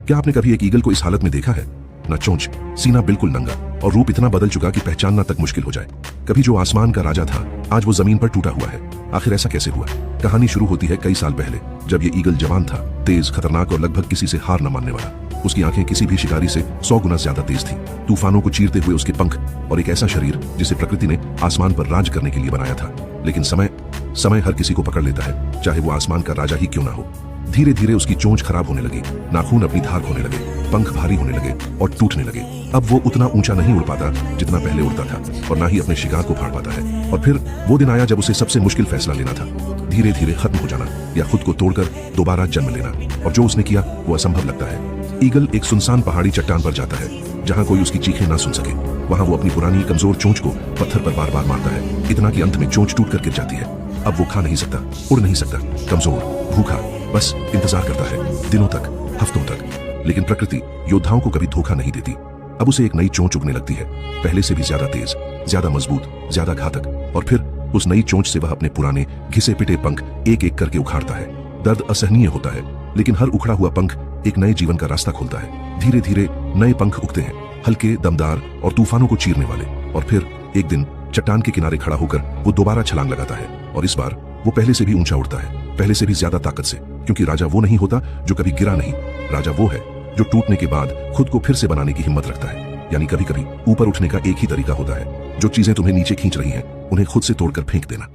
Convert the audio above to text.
क्या आपने कभी एक ईगल को इस हालत में देखा है? न चोंच, सीना बिल्कुल नंगा और रूप इतना बदल चुका कि पहचानना तक मुश्किल हो जाए। कभी जो आसमान का राजा था, आज वो जमीन पर टूटा हुआ है। आखिर ऐसा कैसे हुआ? कहानी शुरू होती है कई साल पहले, जब ये ईगल जवान था, तेज, खतरनाक और लगभग किसी से हार न मानने वाला। उसकी आंखें किसी भी शिकारी से 100 गुना ज्यादा तेज थी। तूफानों को चीरते हुए उसके पंख और एक ऐसा शरीर जिसे प्रकृति ने आसमान पर राज करने के लिए बनाया था। लेकिन समय हर किसी को पकड़ लेता है, चाहे वो आसमान का राजा ही क्यों ना हो। धीरे धीरे उसकी चोंच खराब होने लगी, नाखून अपनी धार खोने लगे, पंख भारी होने लगे और टूटने लगे। अब वो उतना ऊंचा नहीं उड़ पाता जितना पहले उड़ता था, और ना ही अपने शिकार को फाड़ पाता है। और फिर वो दिन आया जब उसे सबसे मुश्किल फैसला लेना था, धीरे धीरे खत्म हो जाना या खुद को तोड़कर दोबारा जन्म लेना। और जो उसने किया वो असंभव लगता है। ईगल एक सुनसान पहाड़ी चट्टान पर जाता है, जहां कोई उसकी चीखें ना सुन सके। वहां वो अपनी पुरानी कमजोर चोंच को पत्थर पर बार बार मारता है, इतना कि अंत में चोंच टूट कर गिर जाती है। अब वो खा नहीं सकता, उड़ नहीं सकता, कमजोर, भूखा, बस इंतजार करता है, दिनों तक, हफ्तों तक। लेकिन प्रकृति योद्धाओं को कभी धोखा नहीं देती। अब उसे एक नई चोंच उगने लगती है, पहले से भी ज्यादा तेज, ज्यादा मजबूत, ज्यादा घातक। और फिर उस नई चोंच से वह अपने पुराने घिसे पिटे पंख एक एक करके उखाड़ता है। दर्द असहनीय होता है, लेकिन हर उखड़ा हुआ पंख एक नए जीवन का रास्ता खोलता है। धीरे धीरे नए पंख उगते हैं, हल्के, दमदार और तूफानों को चीरने वाले। और फिर एक दिन चट्टान के किनारे खड़ा होकर वो दोबारा छलांग लगाता है, और इस बार वो पहले से भी ऊंचा उड़ता है, पहले से भी ज्यादा ताकत से। क्योंकि राजा वो नहीं होता जो कभी गिरा नहीं, राजा वो है जो टूटने के बाद खुद को फिर से बनाने की हिम्मत रखता है। यानी कभी कभी ऊपर उठने का एक ही तरीका होता है, जो चीजें तुम्हें नीचे खींच रही हैं उन्हें खुद से तोड़कर फेंक देना।